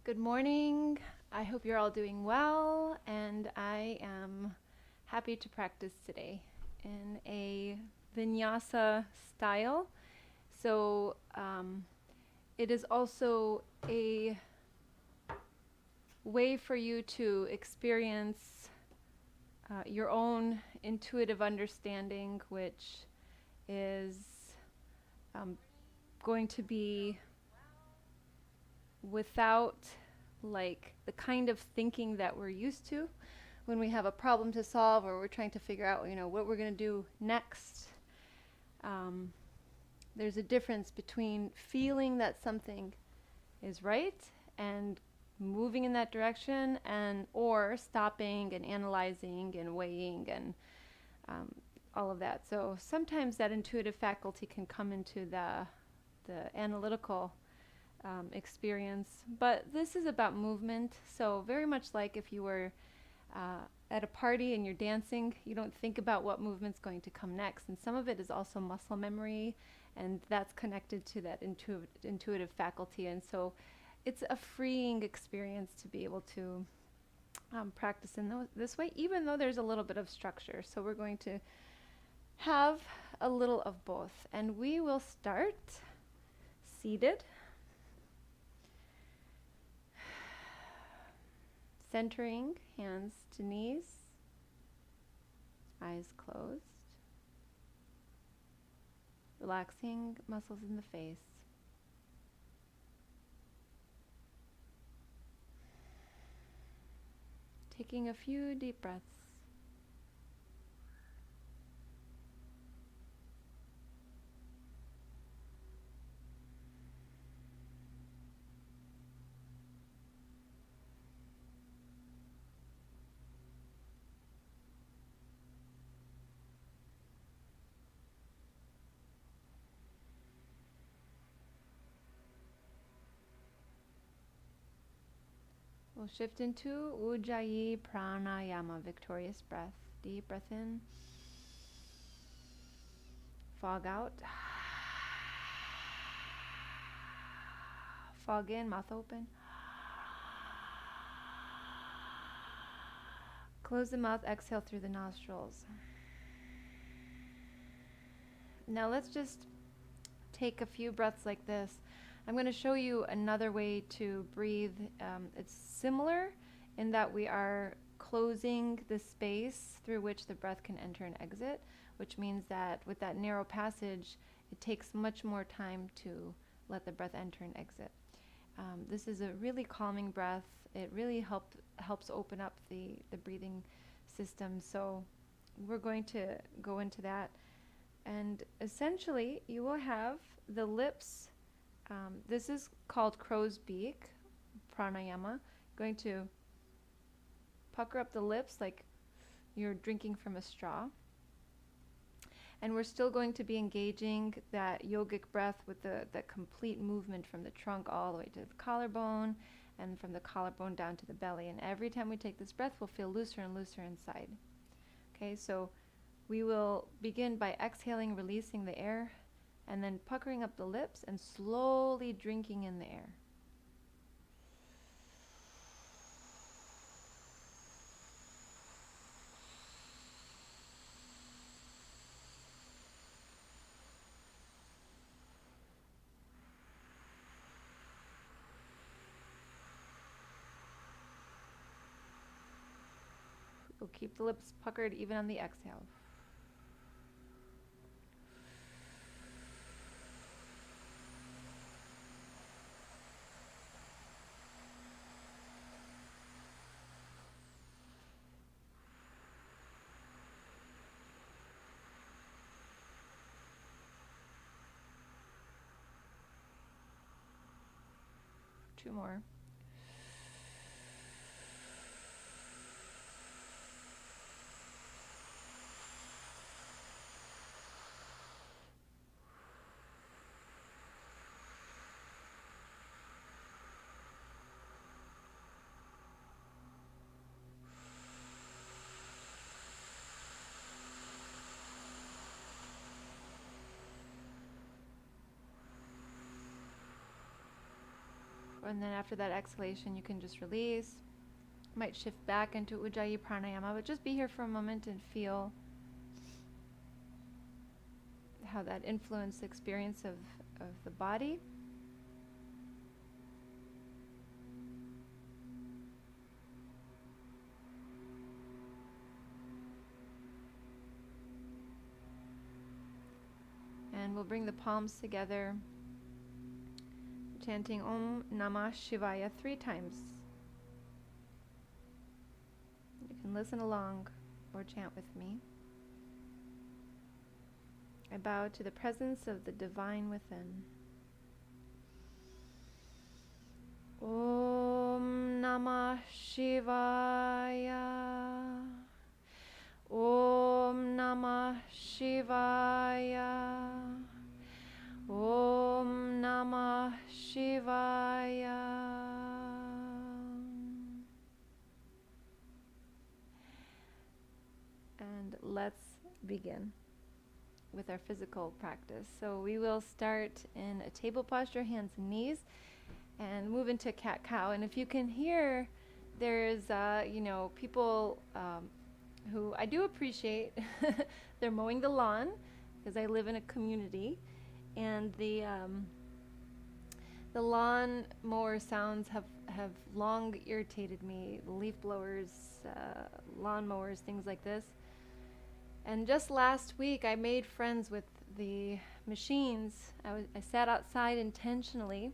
Good morning. I hope you're all doing well, and I am happy to practice today in a Vinyasa style. So, it is also a way for you to experience your own intuitive understanding, which is um, going to be without like the kind of thinking that we're used to when we have a problem to solve or we're trying to figure out, what we're going to do next. Um, there's a difference between feeling that something is right and moving in that direction, and or stopping and analyzing and weighing and um, all of that. So sometimes that intuitive faculty can come into the analytical experience. But this is about movement. So very much like if you were at a party and you're dancing, you don't think about what movement's going to come next. And some of it is also muscle memory, and that's connected to that intuitive faculty. And so it's a freeing experience to be able to practice in this way, even though there's a little bit of structure. So we're going to have a little of both. And we will start seated, centering, hands to knees, eyes closed, relaxing muscles in the face. Taking a few deep breaths. We'll shift into Ujjayi Pranayama, victorious breath. Deep breath in. Fog out. Fog in, mouth open. Close the mouth, exhale through the nostrils. Now let's just take a few breaths like this. I'm going to show you another way to breathe. It's similar in that we are closing the space through which the breath can enter and exit, which means that with that narrow passage, it takes much more time to let the breath enter and exit. This is a really calming breath. It really helps open up the breathing system. So we're going to go into that. And essentially, you will have the lips. This is called crow's beak pranayama. Going to pucker up the lips like you're drinking from a straw. And we're still going to be engaging that yogic breath with the complete movement from the trunk all the way to the collarbone, and from the collarbone down to the belly. And every time we take this breath, we'll feel looser and looser inside. Okay, so we will begin by exhaling, releasing the air, and then puckering up the lips and slowly drinking in the air. We'll keep the lips puckered even on the exhale. Two more. For and then after that exhalation, you can just release. Might shift back into Ujjayi Pranayama, but just be here for a moment and feel how that influences the experience of the body. And we'll bring the palms together, chanting Om Namah Shivaya 3 times. You can listen along or chant with me. I bow to the presence of the divine within. Om Namah Shivaya. Om Namah Shivaya. Om Namah Shivaya. And let's begin with our physical practice. So we will start in a table posture, hands and knees, and move into cat-cow. And if you can hear, there's people who I do appreciate. They're mowing the lawn because I live in a community, and the lawn mower sounds have long irritated me. Leaf blowers, lawn mowers, things like this. And just last week, I made friends with the machines. I sat outside intentionally,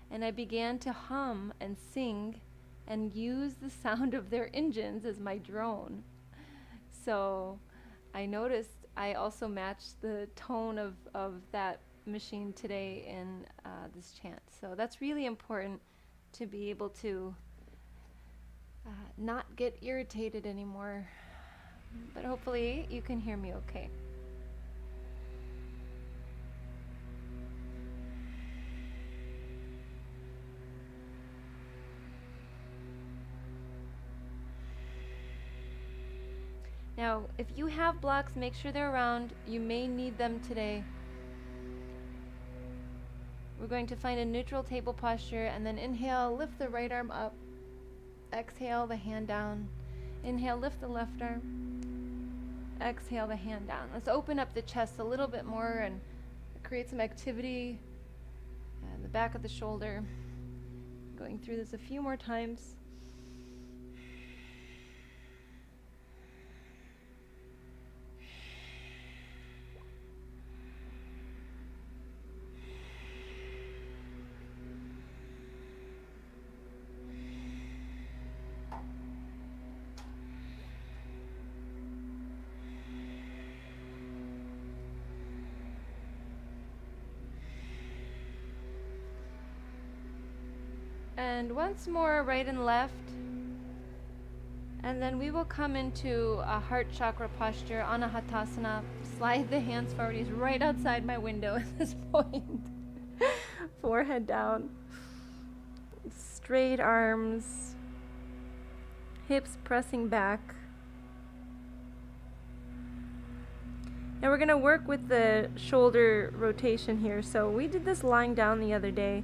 and I began to hum and sing and use the sound of their engines as my drone. So I noticed I also matched the tone of that machine today in this chant. So that's really important, to be able to not get irritated anymore. But hopefully you can hear me okay. Now, if you have blocks, make sure they're around. You may need them today. We're going to find a neutral table posture, and then inhale, lift the right arm up. Exhale, the hand down. Inhale, lift the left arm. Exhale, the hand down. Let's open up the chest a little bit more and create some activity in the back of the shoulder. Going through this a few more times. And once more, right and left. And then we will come into a heart chakra posture, Anahatasana. Slide the hands forward. He's right outside my window at this point. Forehead down. Straight arms. Hips pressing back. Now we're going to work with the shoulder rotation here. So we did this lying down the other day.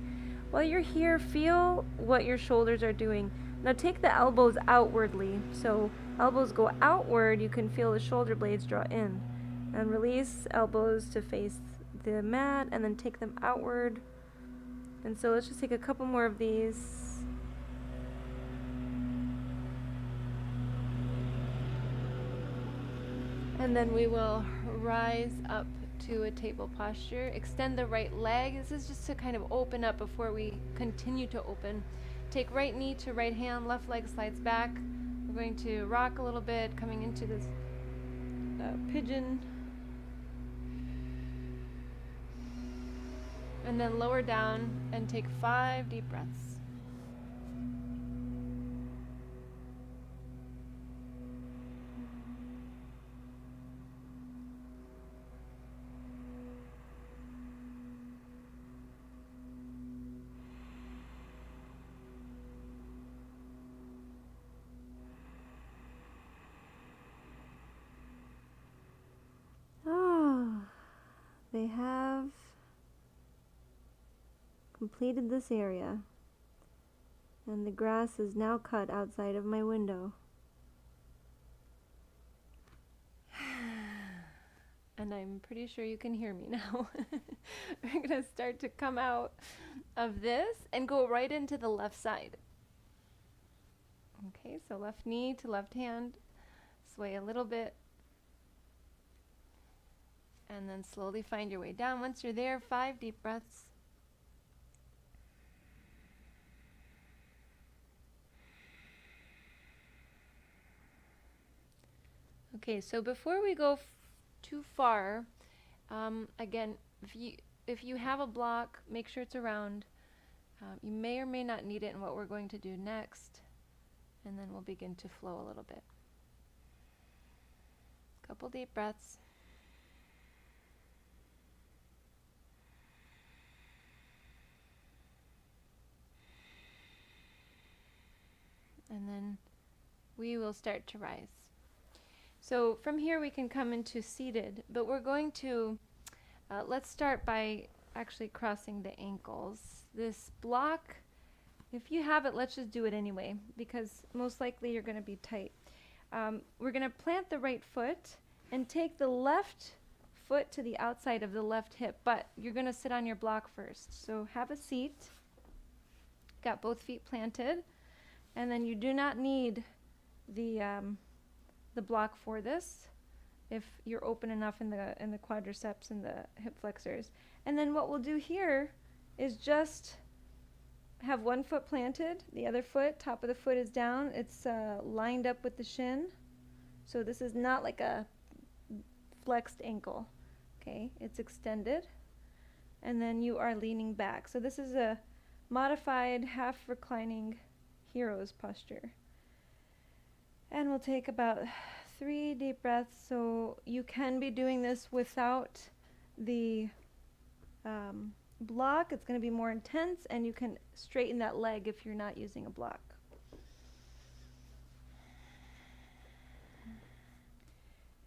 While you're here, feel what your shoulders are doing. Now take the elbows outwardly. So elbows go outward, you can feel the shoulder blades draw in. And release elbows to face the mat, and then take them outward. And so let's just take a couple more of these. And then we will rise up to a table posture. Extend the right leg. This is just to kind of open up before we continue to open. Take right knee to right hand, left leg slides back. We're going to rock a little bit, coming into this pigeon. And then lower down and take 5 deep breaths. They have completed this area. And the grass is now cut outside of my window. And I'm pretty sure you can hear me now. We're going to start to come out of this and go right into the left side. Okay, so left knee to left hand, sway a little bit, and then slowly find your way down. Once you're there, 5 deep breaths. Okay, so before we go too far, again, if you have a block, make sure it's around. You may or may not need it in what we're going to do next, and then we'll begin to flow a little bit. Couple deep breaths. And then we will start to rise. So from here we can come into seated, but we're going to, let's start by actually crossing the ankles. This block, if you have it, let's just do it anyway, because most likely you're going to be tight. We're going to plant the right foot and take the left foot to the outside of the left hip, but you're going to sit on your block first. So have a seat, got both feet planted, and then you do not need the block for this if you're open enough in the quadriceps and the hip flexors. And then what we'll do here is just have one foot planted, the other foot, top of the foot is down, it's lined up with the shin. So this is not like a flexed ankle, okay? It's extended, and then you are leaning back. So this is a modified half reclining hero's posture. And we'll take about 3 deep breaths. So you can be doing this without the block. It's going to be more intense, and you can straighten that leg if you're not using a block.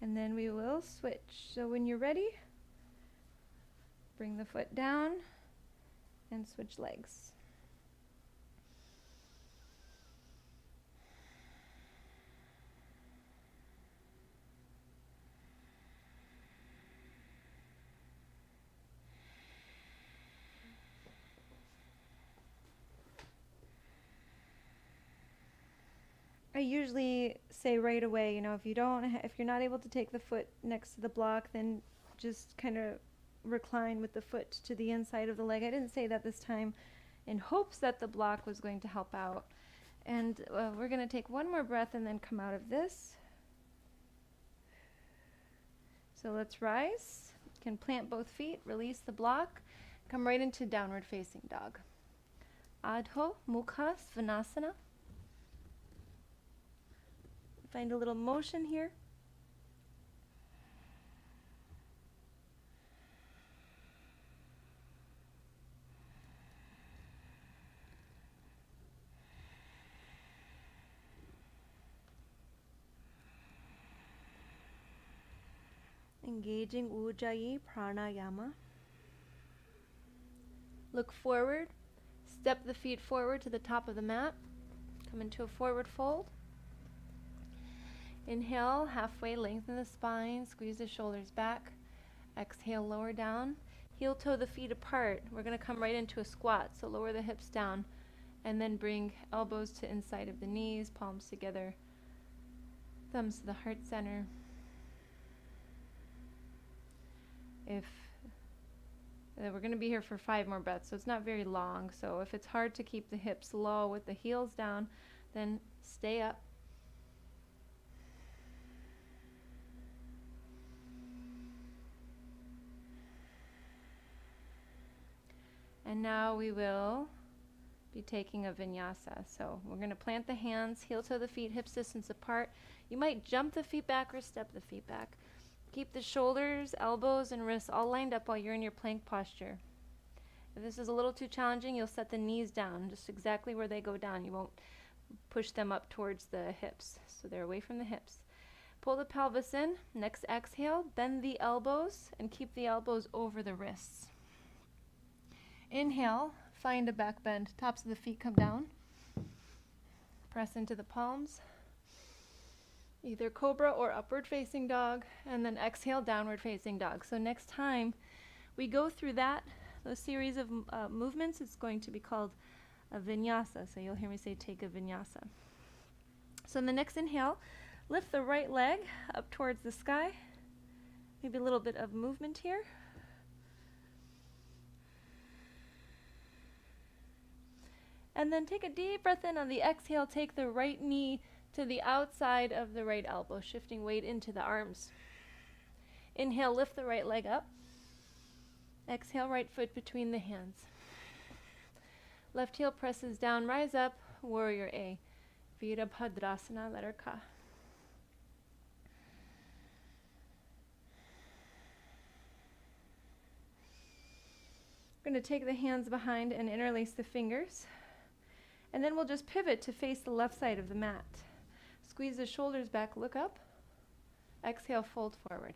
And then we will switch. So when you're ready, bring the foot down and switch legs. I usually say right away, you know, if you're not able to take the foot next to the block, then just kind of recline with the foot to the inside of the leg. I didn't say that this time in hopes that the block was going to help out. And we're going to take one more breath and then come out of this. So let's rise. You can plant both feet, release the block, come right into downward facing dog. Adho Mukha Svanasana. Find a little motion here. Engaging Ujjayi Pranayama. Look forward. Step the feet forward to the top of the mat. Come into a forward fold. Inhale, halfway, lengthen the spine, squeeze the shoulders back. Exhale, lower down. Heel toe the feet apart. We're going to come right into a squat, so lower the hips down. And then bring elbows to inside of the knees, palms together, thumbs to the heart center. We're going to be here for 5 more breaths, so it's not very long. So if it's hard to keep the hips low with the heels down, then stay up. And now we will be taking a vinyasa. So we're going to plant the hands, heel toe the feet, hips distance apart. You might jump the feet back or step the feet back. Keep the shoulders, elbows, and wrists all lined up while you're in your plank posture. If this is a little too challenging, you'll set the knees down, just exactly where they go down. You won't push them up towards the hips, so they're away from the hips. Pull the pelvis in. Next exhale, bend the elbows and keep the elbows over the wrists. Inhale, find a back bend. Tops of the feet come down. Press into the palms. Either cobra or upward facing dog, and then exhale, downward facing dog. So next time we go through those series of movements, it's going to be called a vinyasa. So you'll hear me say take a vinyasa. So in the next inhale, lift the right leg up towards the sky. Maybe a little bit of movement here. And then take a deep breath in. On the exhale, take the right knee to the outside of the right elbow, shifting weight into the arms. Inhale, lift the right leg up. Exhale, right foot between the hands. Left heel presses down, rise up, warrior A. Virabhadrasana, letter Ka. We're going to take the hands behind and interlace the fingers. And then we'll just pivot to face the left side of the mat. Squeeze the shoulders back, look up. Exhale, fold forward.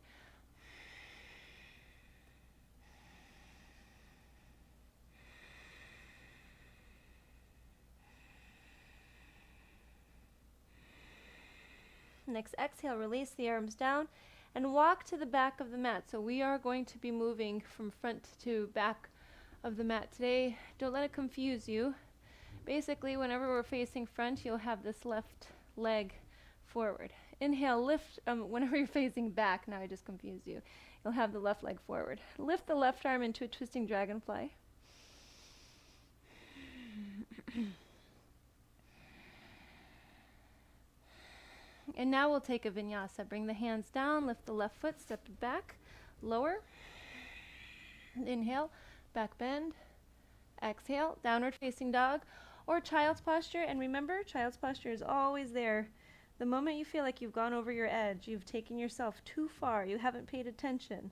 Next exhale, release the arms down and walk to the back of the mat. So we are going to be moving from front to back of the mat today. Don't let it confuse you. Basically, whenever we're facing front, you'll have this left leg forward. Inhale, lift, whenever you're facing back, now I just confused you, you'll have the left leg forward. Lift the left arm into a twisting dragonfly. And now we'll take a vinyasa. Bring the hands down, lift the left foot, step it back, lower. Inhale, back bend. Exhale, downward facing dog or child's posture. And remember, child's posture is always there. The moment you feel like you've gone over your edge, you've taken yourself too far, you haven't paid attention,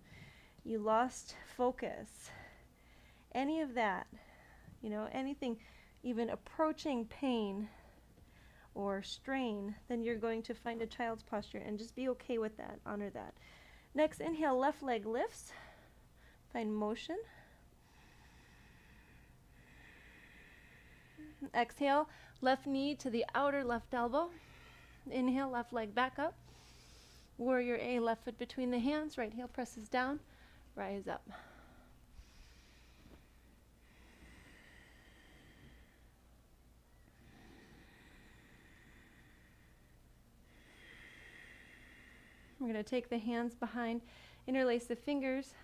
you lost focus, any of that, anything even approaching pain or strain, then you're going to find a child's posture, and just be okay with that, honor that. Next, inhale, left leg lifts, find motion. Exhale, left knee to the outer left elbow. Inhale, left leg back up. Warrior A, left foot between the hands, right heel presses down, rise up. We're going to take the hands behind, interlace the fingers,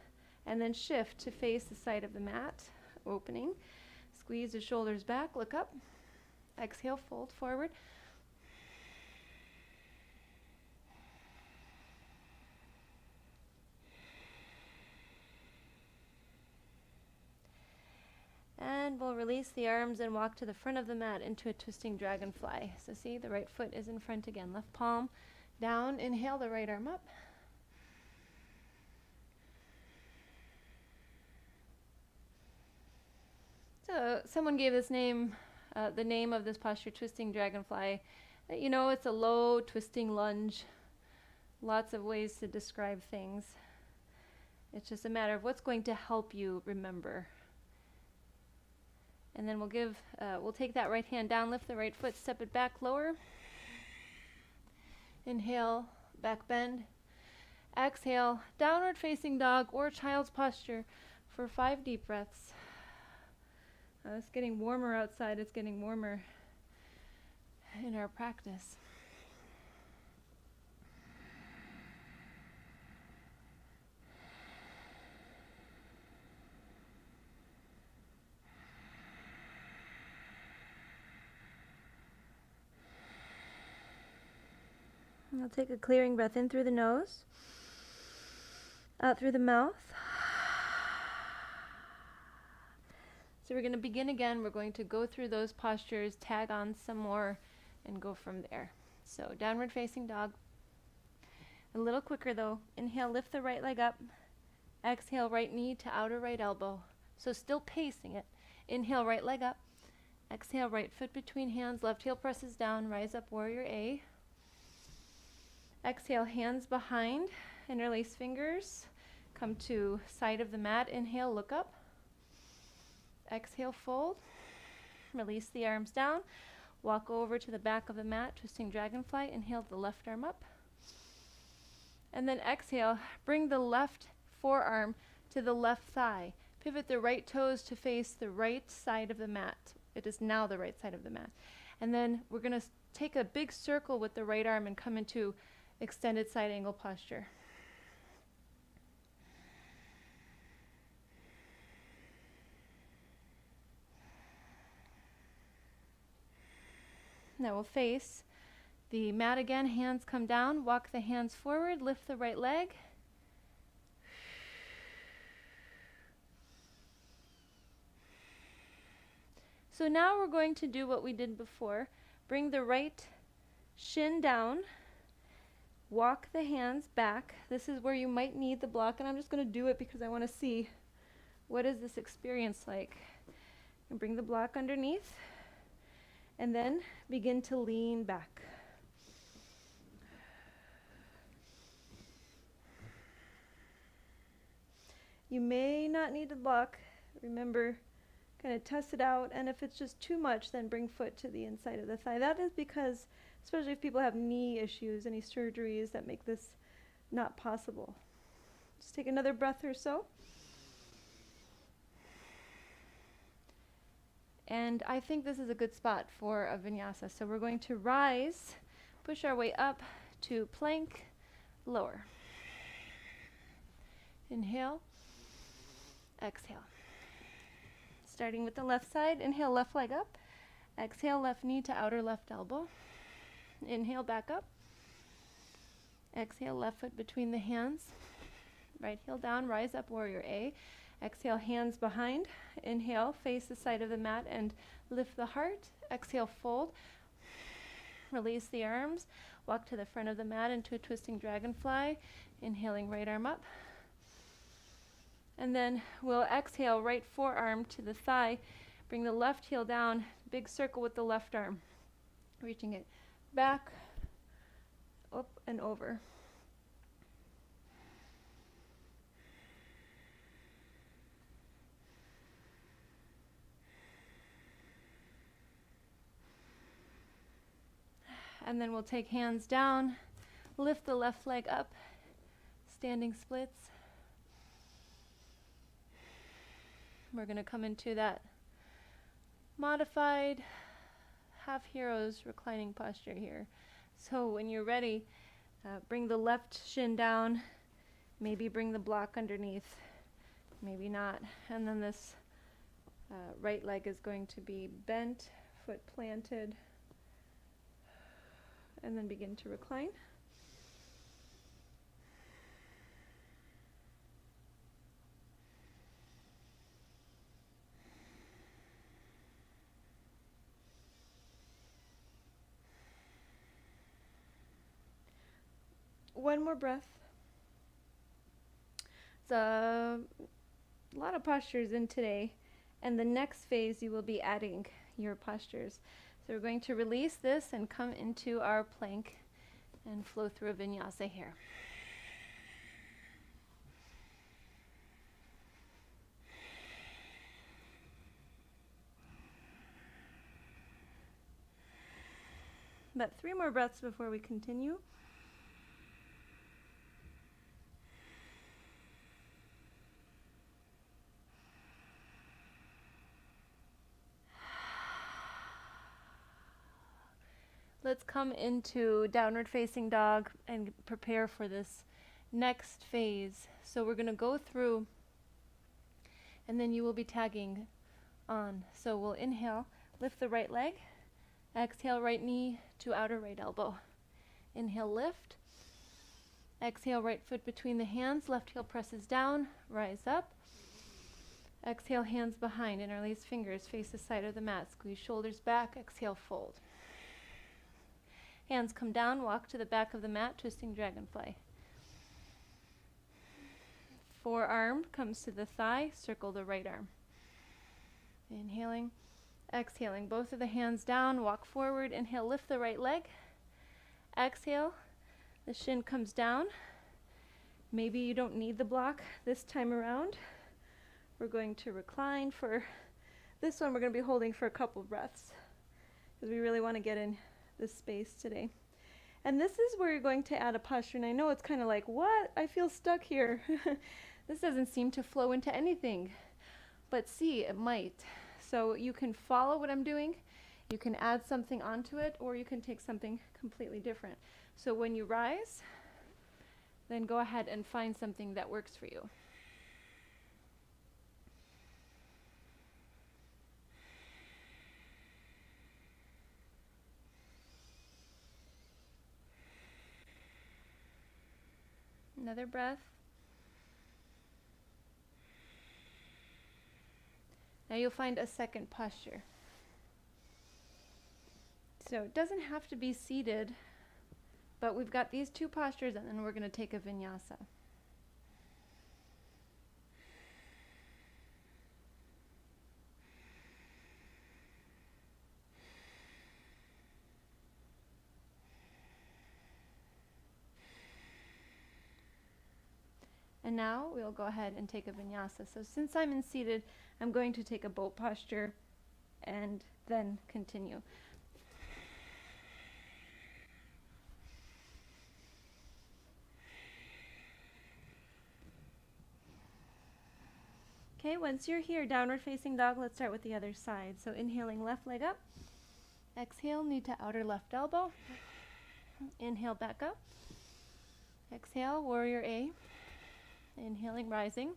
and then shift to face the side of the mat, opening. Squeeze the shoulders back, look up. Exhale, fold forward. And we'll release the arms and walk to the front of the mat into a twisting dragonfly. So see, the right foot is in front again. Left palm down. Inhale, the right arm up. So someone gave this name, the name of this posture, twisting dragonfly. It's a low twisting lunge. Lots of ways to describe things. It's just a matter of what's going to help you remember. And then we'll take that right hand down, lift the right foot, step it back, lower. Inhale, back bend. Exhale, downward facing dog or child's posture for 5 deep breaths. It's getting warmer outside. It's getting warmer in our practice. I'll take a clearing breath in through the nose, out through the mouth. So we're going to begin again. We're going to go through those postures, tag on some more, and go from there. So downward facing dog. A little quicker though. Inhale, lift the right leg up. Exhale, right knee to outer right elbow. So still pacing it. Inhale, right leg up. Exhale, right foot between hands. Left heel presses down. Rise up, warrior A. Exhale, hands behind. Interlace fingers. Come to side of the mat. Inhale, look up. Exhale, fold. Release the arms down. Walk over to the back of the mat, twisting dragonfly. Inhale the left arm up. And then exhale, bring the left forearm to the left thigh. Pivot the right toes to face the right side of the mat. It is now the right side of the mat. And then we're going to take a big circle with the right arm and come into extended side angle posture. Now we'll face the mat again. Hands come down. Walk the hands forward. Lift the right leg. So now we're going to do what we did before. Bring the right shin down. Walk the hands back. This is where you might need the block, and I'm just going to do it because I want to see what is this experience like. And bring the block underneath, and then begin to lean back. You may not need to block. Remember, kind of test it out, and if it's just too much, then bring foot to the inside of the thigh. That is because, especially if people have knee issues, any surgeries that make this not possible. Just take another breath or so. And I think this is a good spot for a vinyasa. So we're going to rise, push our way up to plank, lower. Inhale, exhale. Starting with the left side, inhale, left leg up. Exhale, left knee to outer left elbow. Inhale, back up. Exhale, left foot between the hands. Right heel down, rise up, warrior A. Exhale, hands behind. Inhale, face the side of the mat and lift the heart. Exhale, fold. Release the arms. Walk to the front of the mat into a twisting dragonfly. Inhaling, right arm up. And then we'll exhale, right forearm to the thigh. Bring the left heel down, big circle with the left arm. Reaching it back, up and over. And then we'll take hands down, lift the left leg up, standing splits. We're going to come into that modified half heroes reclining posture here. So when you're ready, bring the left shin down, maybe bring the block underneath, maybe not. And then this right leg is going to be bent, foot planted, and then begin to recline. One more breath. It's a lot of postures in today, and the next phase you will be adding your postures. So we're going to release this and come into our plank and flow through a vinyasa here. About 3 more breaths before we continue. Let's come into downward facing dog and prepare for this next phase. So we're going to go through, and then you will be tagging on. So we'll inhale, lift the right leg, exhale, right knee to outer right elbow. Inhale, lift. Exhale, right foot between the hands, left heel presses down, rise up. Exhale, hands behind, interlace fingers, face the side of the mat, squeeze shoulders back, exhale, fold. Hands come down, walk to the back of the mat, twisting dragonfly. Forearm comes to the thigh, circle the right arm. Inhaling, exhaling, both of the hands down, walk forward, inhale, lift the right leg. Exhale, the shin comes down. Maybe you don't need the block this time around. We're going to recline for this one. We're going to be holding for a couple breaths. because we really want to get in this space today. And this is where you're going to add a posture. And I know it's kind of like, what? I feel stuck here. This doesn't seem to flow into anything. But see, it might. So you can follow what I'm doing. You can add something onto it, or you can take something completely different. So when you rise, then go ahead and find something that works for you. Another breath. Now you'll find a second posture. So it doesn't have to be seated, but we've got these two postures, and then we're going to take a vinyasa. And now we'll go ahead and take a vinyasa. So since I'm in seated, I'm going to take a boat posture and then continue. Okay, once you're here, downward facing dog, let's start with the other side. So inhaling, left leg up. Exhale, knee to outer left elbow. Inhale, back up. Exhale, warrior A. Inhaling, rising.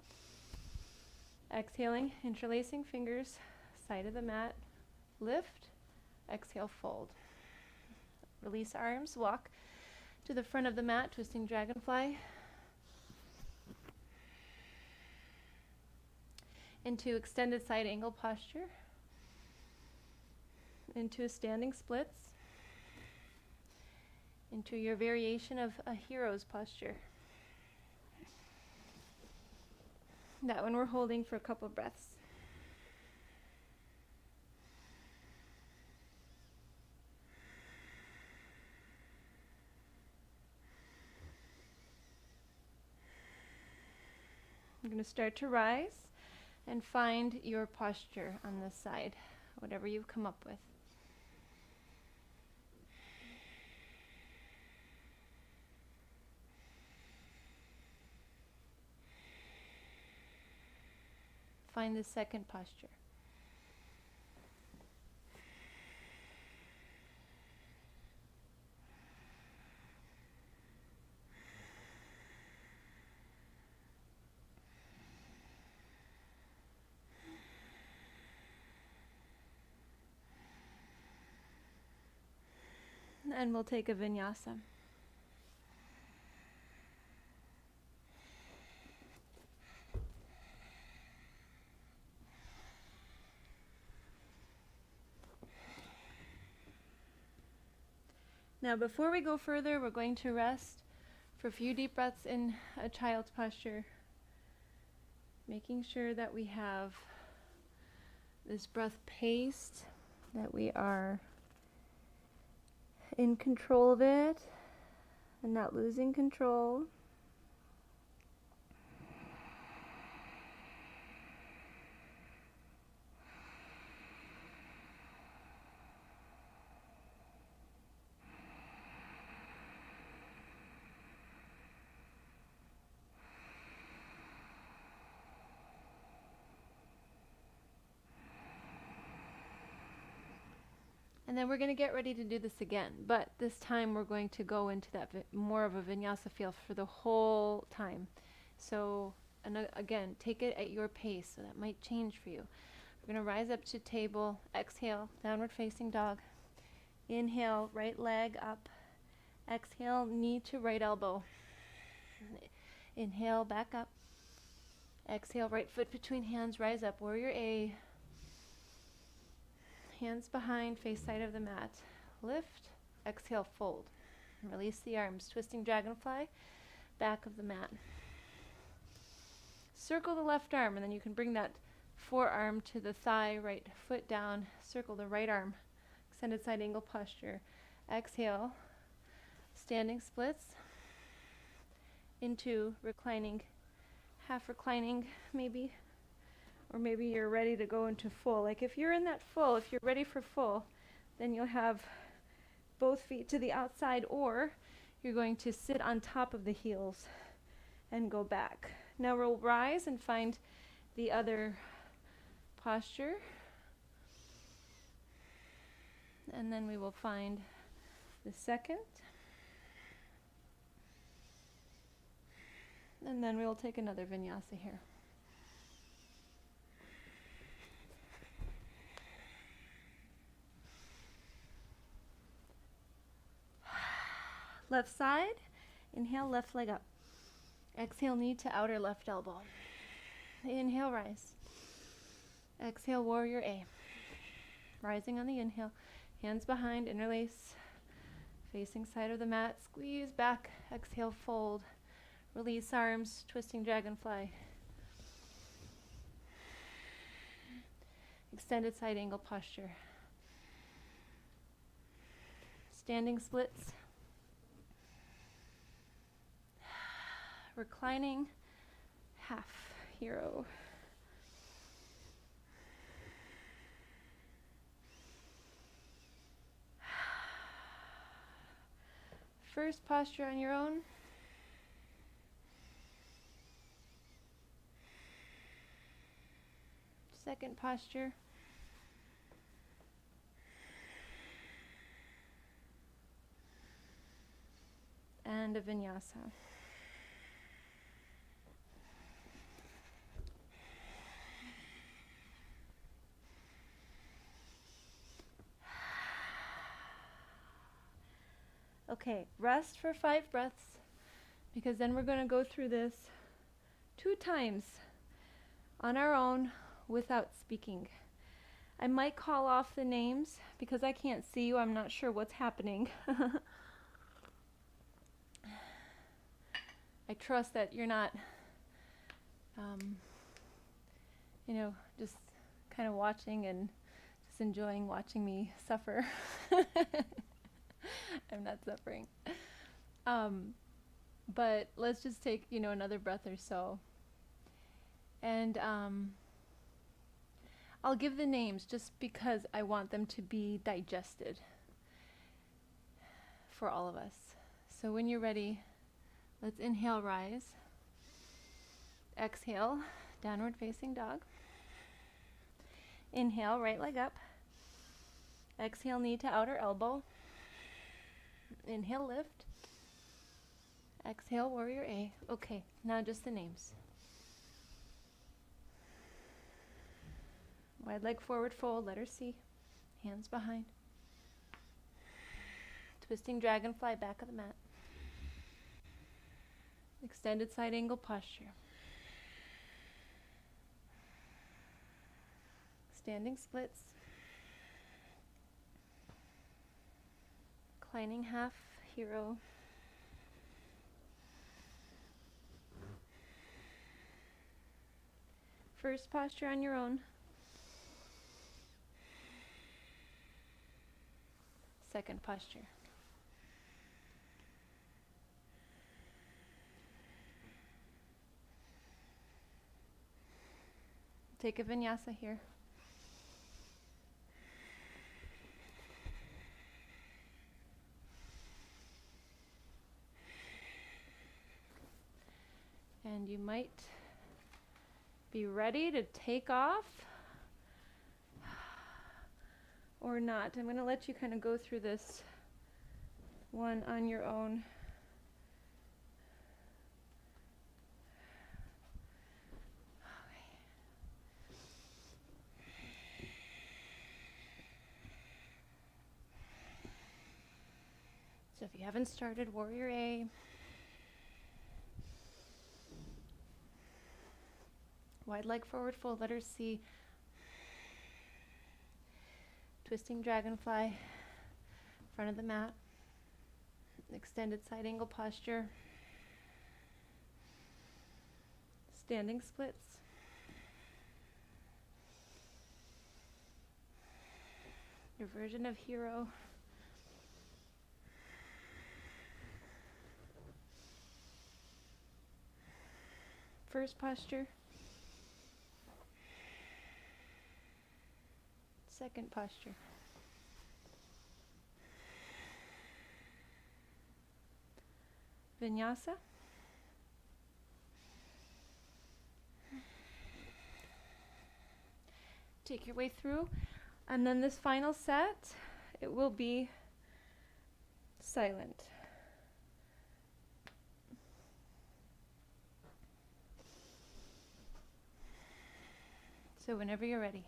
Exhaling, interlacing fingers, side of the mat. Lift. Exhale, fold. Release arms, walk to the front of the mat, twisting dragonfly. Into extended side angle posture. Into standing splits. Into your variation of a hero's posture. That one we're holding for a couple breaths. You're going to start to rise and find your posture on this side, whatever you've come up with. Find the second posture. And we'll take a vinyasa. Now before we go further, we're going to rest for a few deep breaths in a child's posture, making sure that we have this breath paced, that we are in control of it and not losing control. And then we're going to get ready to do this again, but this time we're going to go into that more of a vinyasa feel for the whole time. So, and again, take it at your pace, so that might change for you. We're going to rise up to table, exhale, downward facing dog. Inhale, right leg up. Exhale, knee to right elbow. Inhale, back up. Exhale, right foot between hands, rise up, warrior A. Hands behind, face side of the mat. Lift, exhale, fold. And release the arms, twisting dragonfly, back of the mat. Circle the left arm, and then you can bring that forearm to the thigh, right foot down. Circle the right arm, extended side angle posture. Exhale, standing splits into reclining, half reclining maybe. Or maybe you're ready to go into full. Like if you're in that full, if you're ready for full, Then you'll have both feet to the outside, or you're going to sit on top of the heels and go back. Now we'll rise and find the other posture. And then we will find the second. And then we'll take another vinyasa here. Left side, inhale, left leg up. Exhale, knee to outer left elbow. Inhale, rise. Exhale, warrior A. Rising on the inhale, hands behind, interlace, facing side of the mat, squeeze back, exhale, fold. Release arms, twisting dragonfly. Extended side angle posture. Standing splits. Reclining half hero. First posture on your own. Second posture. And a vinyasa. Okay, rest for 5 breaths, because then we're going to go through this 2 times on our own without speaking. I might call off the names because I can't see you. I'm not sure what's happening. I trust that you're not, just kind of watching and just enjoying watching me suffer. I'm not suffering. But let's just take, another breath or so. And I'll give the names just because I want them to be digested for all of us. So when you're ready, let's inhale, rise. Exhale, downward facing dog. Inhale, right leg up. Exhale, knee to outer elbow. Inhale, lift. Exhale, warrior A. Okay, now just the names. Wide leg forward fold, letter C. Hands behind. Twisting dragonfly, back of the mat. Extended side angle posture. Standing splits. Reclining half hero. First posture on your own. Second posture. Take a vinyasa here. And you might be ready to take off or not. I'm going to let you kind of go through this one on your own. So if you haven't started Warrior A, wide leg forward fold, letter C. Twisting dragonfly, front of the mat. Extended side angle posture. Standing splits. Your version of hero. First posture. Second posture. Vinyasa. Take your way through, and then this final set, it will be silent. So whenever you're ready.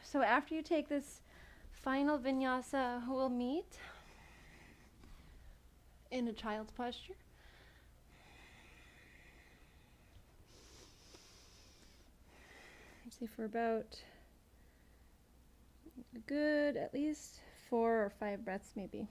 So after you take this final vinyasa, we'll meet in a child's posture. See, for about a good at least 4 or 5 breaths maybe.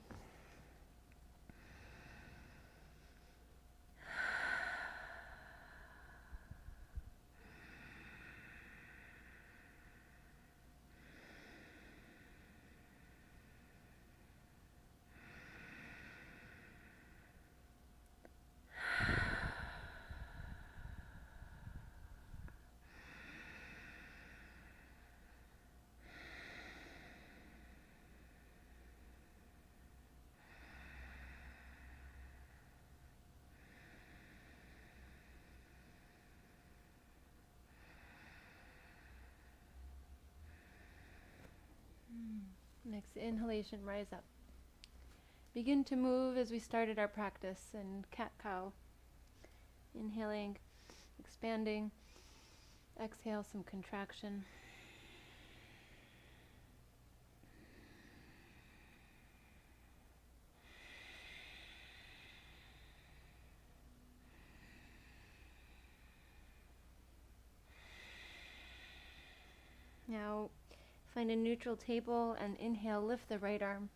Next inhalation, rise up. Begin to move as we started our practice in cat-cow. Inhaling, expanding. Exhale, some contraction. Now, find a neutral table and inhale, lift the right arm.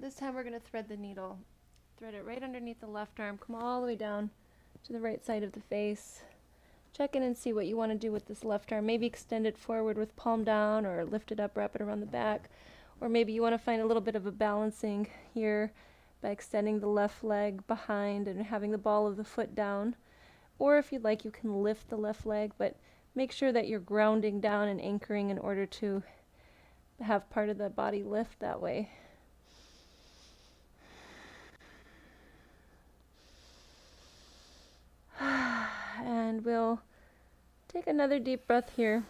This time we're going to thread the needle. Thread it right underneath the left arm. Come all the way down to the right side of the face. Check in and see what you want to do with this left arm. Maybe extend it forward with palm down, or lift it up, wrap it around the back. Or maybe you want to find a little bit of a balancing here by extending the left leg behind and having the ball of the foot down. Or if you'd like, you can lift the left leg, but make sure that you're grounding down and anchoring in order to have part of the body lift that way. And we'll take another deep breath here.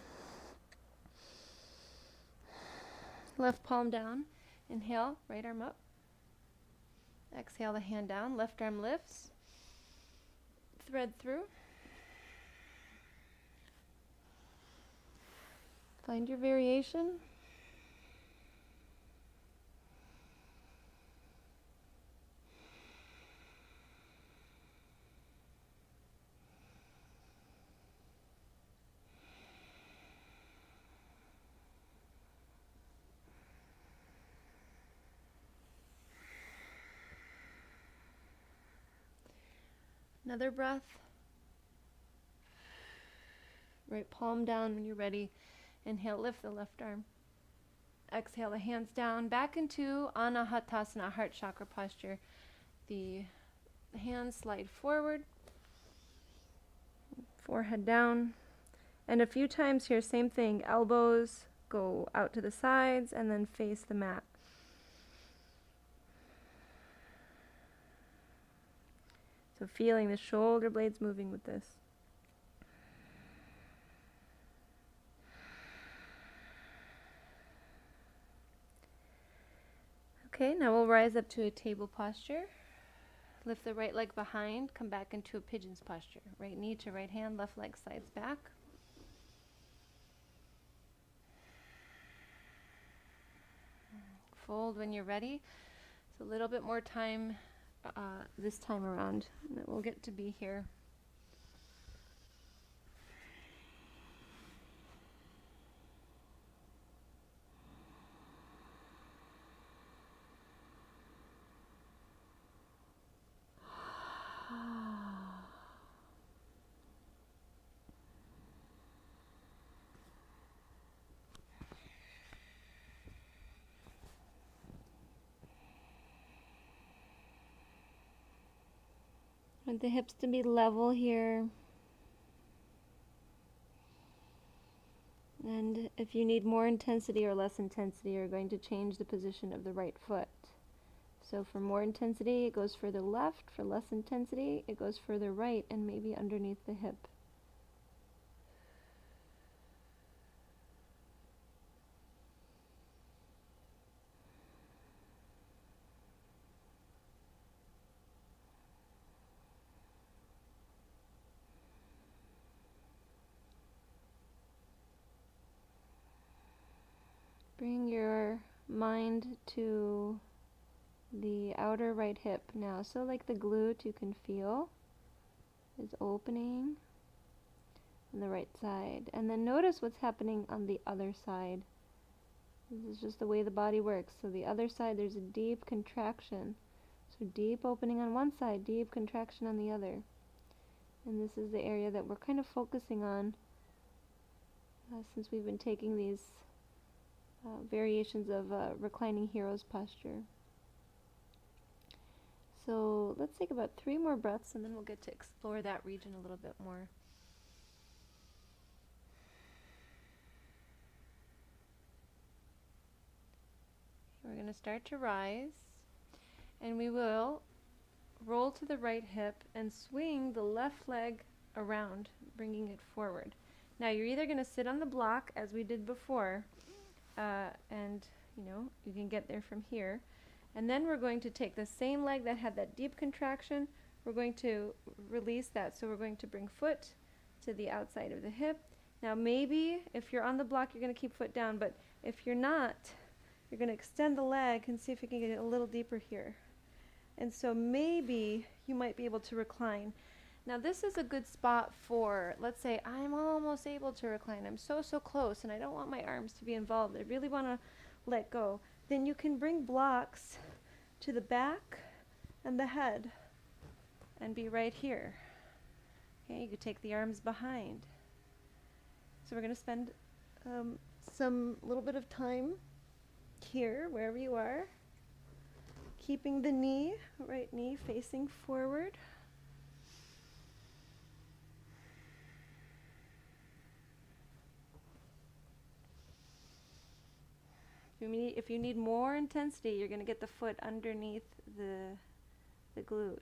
Left palm down. Inhale, right arm up. Exhale the hand down, left arm lifts. thread through. Find your variation. Another breath. Right palm down when you're ready. Inhale, lift the left arm. Exhale the hands down, back into Anahatasana, heart chakra posture. The hands slide forward, forehead down. And a few times here, same thing, elbows go out to the sides and then face the mat. So feeling the shoulder blades moving with this. Okay, now we'll rise up to a table posture. Lift the right leg behind, come back into a pigeon's posture. Right knee to right hand, left leg slides back. Fold when you're ready. It's a little bit more time this time around, and we'll get to be here. Want the hips to be level here. And if you need more intensity or less intensity, you're going to change the position of the right foot. So for more intensity, it goes further left. For less intensity, it goes further right and maybe underneath the hip. Bring your mind to the outer right hip now. So like the glute you can feel is opening on the right side. And then notice what's happening on the other side. This is just the way the body works. So the other side, there's a deep contraction. So deep opening on one side, deep contraction on the other. And this is the area that we're kind of focusing on since we've been taking these variations of reclining hero's posture. So let's take about 3 more breaths and then we'll get to explore that region a little bit more. We're going to start to rise, and we will roll to the right hip and swing the left leg around, bringing it forward. Now you're either going to sit on the block as we did before, and you can get there from here. And then we're going to take the same leg that had that deep contraction, we're going to release that. So we're going to bring foot to the outside of the hip. Now maybe if you're on the block, you're going to keep foot down, but if you're not, you're going to extend the leg and see if you can get it a little deeper here. And so maybe you might be able to recline. Now this is a good spot for, let's say I'm almost able to recline. I'm so close and I don't want my arms to be involved. I really want to let go. Then you can bring blocks to the back and the head and be right here. Okay, you could take the arms behind. So we're going to spend some little bit of time here, wherever you are, keeping the knee, right knee facing forward. If you need more intensity, you're going to get the foot underneath the glute.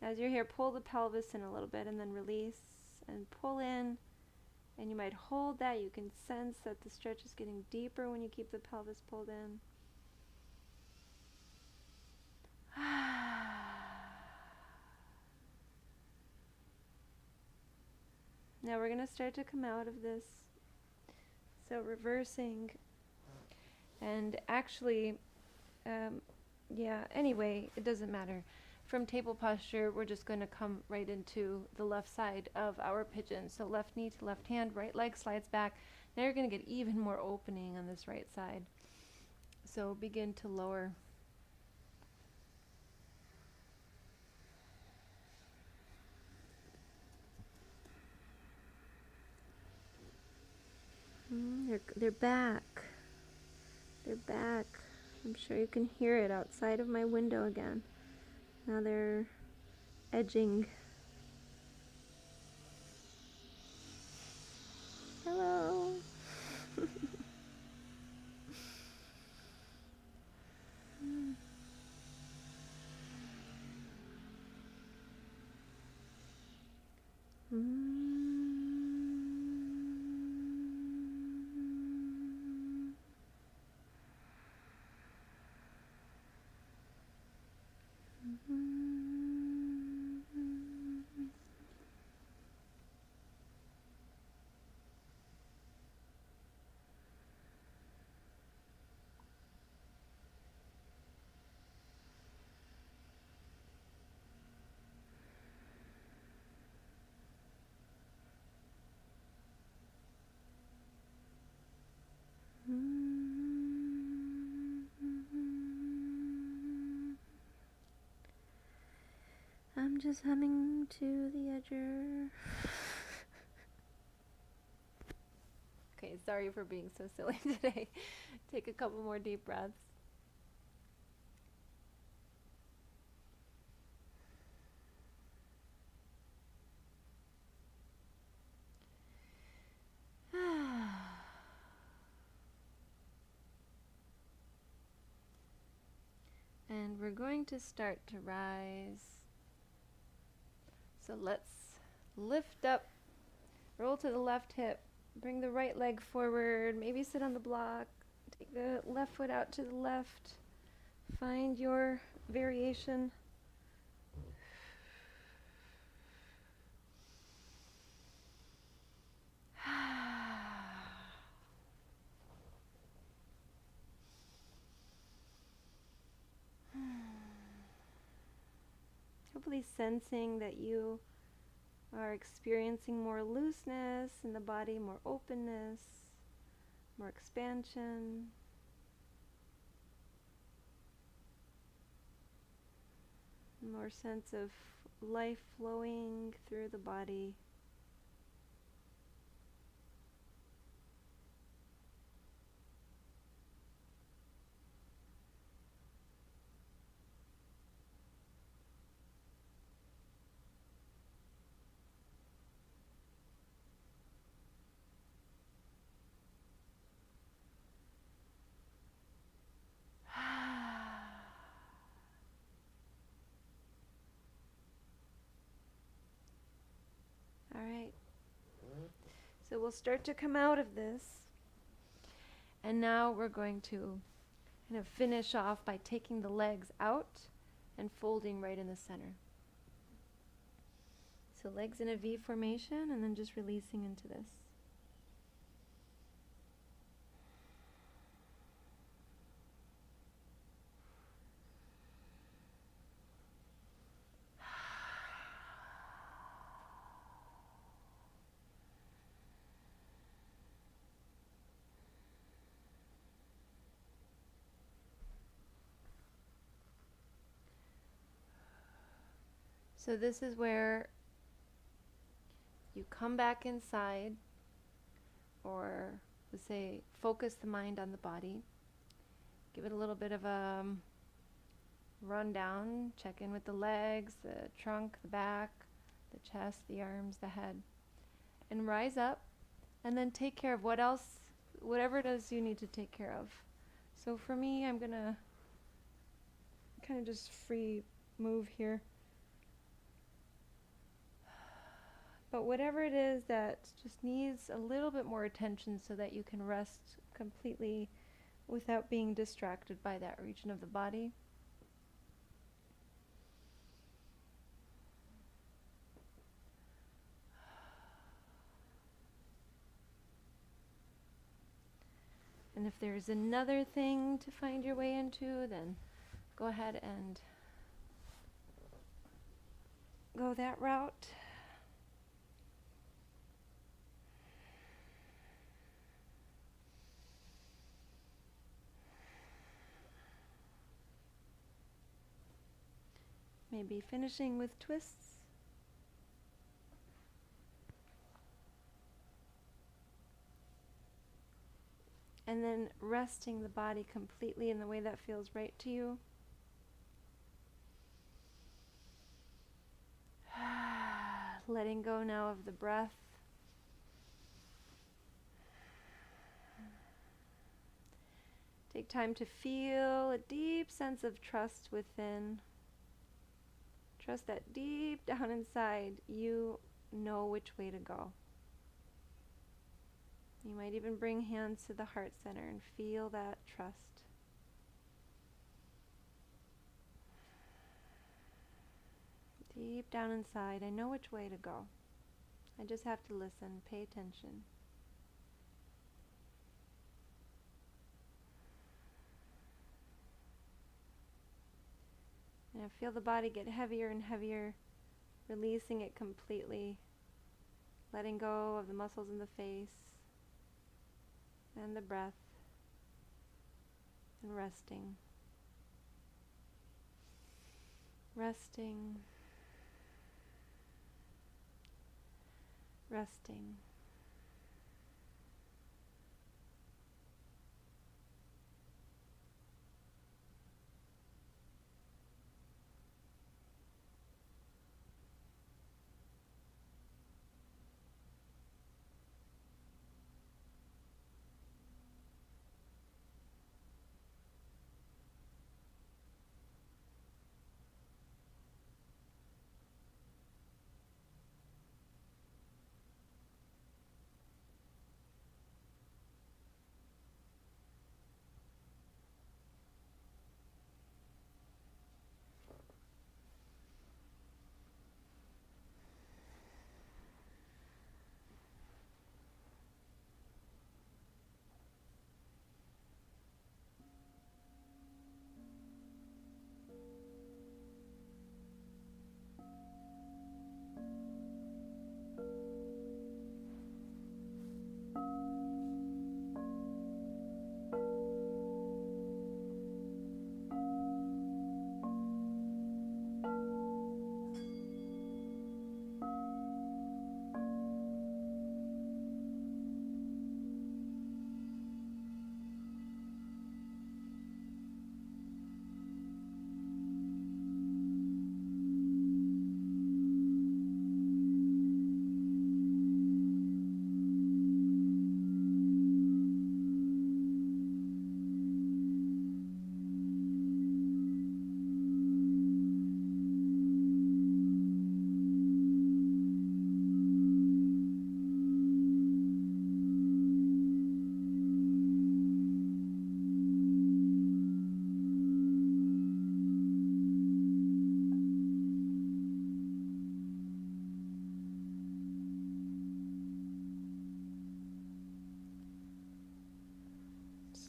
As you're here, pull the pelvis in a little bit and then release and pull in And you might hold that. You can sense that the stretch is getting deeper when you keep the pelvis pulled in. Now we're going to start to come out of this. So reversing. And actually, anyway, it doesn't matter. From table posture, we're just going to come right into the left side of our pigeon. So left knee to left hand, right leg slides back. Now you're going to get even more opening on this right side. So begin to lower. They're back. They're back. I'm sure you can hear it outside of my window again. Now they're edging. Hello. I'm just humming to the edger. Okay, sorry for being so silly today. Take a couple more deep breaths. And we're going to start to rise. So let's lift up, roll to the left hip, bring the right leg forward, maybe sit on the block, take the left foot out to the left, find your variation. Hopefully sensing that you are experiencing more looseness in the body, more openness, more expansion. More sense of life flowing through the body. All right. So we'll start to come out of this. And now we're going to kind of finish off by taking the legs out and folding right in the center. So legs in a V formation and then just releasing into this. So this is where you come back inside, or let's say focus the mind on the body. Give it a little bit of a rundown. Check in with the legs, the trunk, the back, the chest, the arms, the head. And rise up and then take care of whatever it is you need to take care of. So for me, I'm going to kind of just free move here. But whatever it is that just needs a little bit more attention so that you can rest completely without being distracted by that region of the body. And if there's another thing to find your way into, then go ahead and go that route. Maybe finishing with twists. And then resting the body completely in the way that feels right to you. Letting go now of the breath. Take time to feel a deep sense of trust within. Trust that deep down inside you know which way to go. You might even bring hands to the heart center and feel that trust. Deep down inside, I know which way to go. I just have to listen, pay attention. And feel the body get heavier and heavier, releasing it completely, letting go of the muscles in the face and the breath, and resting. Resting. Resting.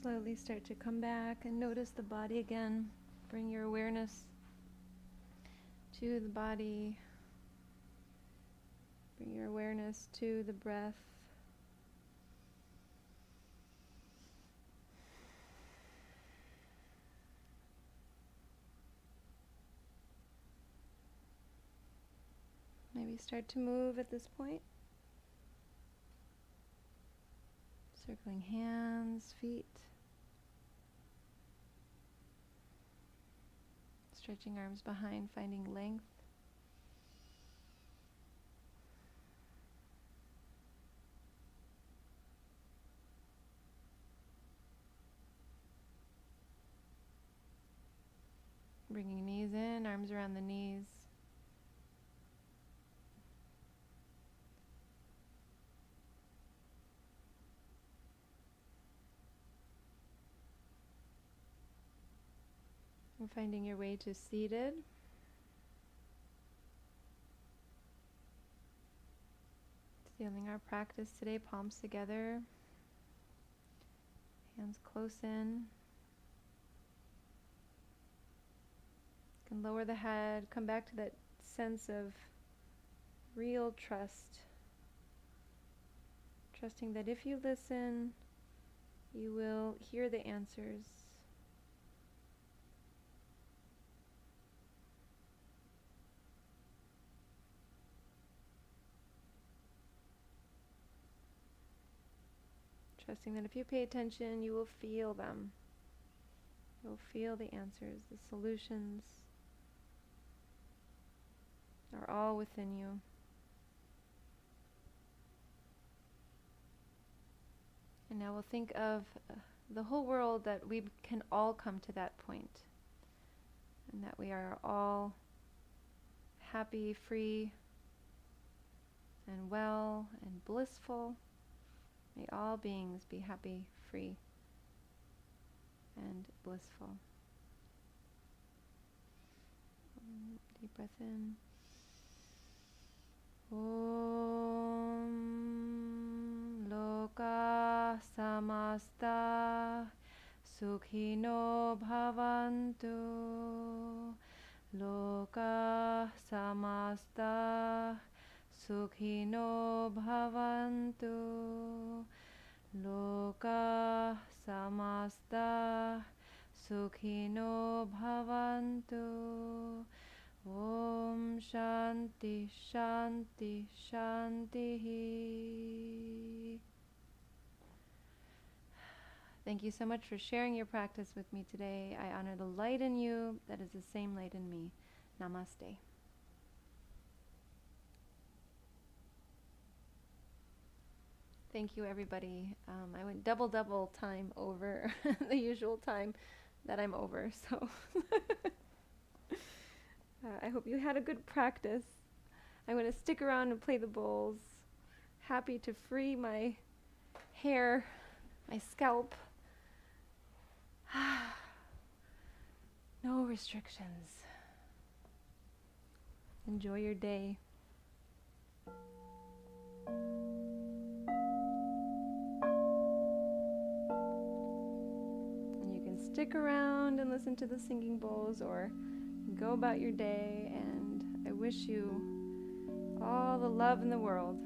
Slowly start to come back and notice the body again. Bring your awareness to the body. Bring your awareness to the breath. Maybe start to move at this point. Circling hands, feet. Stretching arms behind, finding length. Bringing knees in, arms around the knees. And finding your way to seated. Feeling our practice today, palms together, hands close in. You can lower the head, come back to that sense of real trust. Trusting that if you listen, you will hear the answers. Trusting that if you pay attention, you will feel them. You'll feel the answers, the solutions are all within you. And now we'll think of the whole world, that we can all come to that point, and that we are all happy, free, and well, and blissful. May all beings be happy, free, and blissful. Deep breath in. Om Loka Samasta Sukhino Bhavantu. Loka Samasta Sukhino Bhavantu. Loka Samasta Sukhino Bhavantu. Om Shanti Shanti Shanti. Thank you so much for sharing your practice with me today. I honor the light in you that is the same light in me. Namaste. Thank you, everybody. I went double time over the usual time that I'm over, so I hope you had a good practice. I'm going to stick around and play the bowls. Happy to free my hair, my scalp. No restrictions. Enjoy your day. Stick around and listen to the singing bowls, or go about your day, and I wish you all the love in the world.